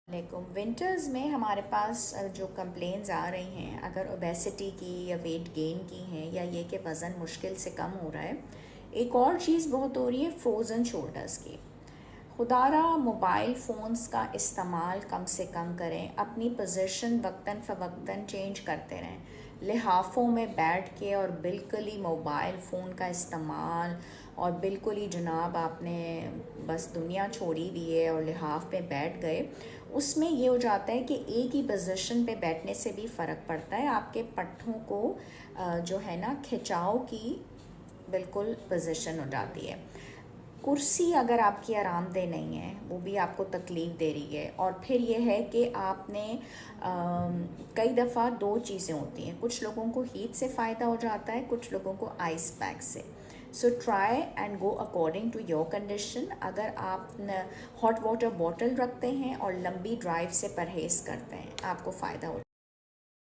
Like winters में हमारे पास जो कंप्लेंट्स आ रही हैं, अगर ओबेसिटी की या वेट गेन की हैं या ये कि वज़न मुश्किल से कम हो रहा है, एक और चीज़ बहुत हो रही है फ्रोज़न शोल्डर्स की। खुदारा मोबाइल फ़ोन्स का इस्तेमाल कम से कम करें, अपनी पोजीशन वक्तन फ़वक्तन चेंज करते रहें। लिहाफ़ों में बैठ के और बिल्कुल ही मोबाइल फ़ोन का इस्तेमाल और बिल्कुल ही जनाब आपने बस दुनिया छोड़ी हुई है और लिहाफ़ पे बैठ गए, उसमें ये हो जाता है कि एक ही पोजीशन पे बैठने से भी फ़र्क पड़ता है। आपके पट्ठों को जो है ना खिंचाव की बिल्कुल पोजीशन हो जाती है। कुर्सी अगर आपकी आरामदेह नहीं है, वो भी आपको तकलीफ़ दे रही है। और फिर ये है कि आपने कई दफ़ा दो चीज़ें होती हैं, कुछ लोगों को हीट से फ़ायदा हो जाता है, कुछ लोगों को आइस पैक से। So try and go according to your condition. अगर आप हॉट वाटर बॉटल रखते हैं और लंबी ड्राइव से परहेज़ करते हैं, आपको फ़ायदा हो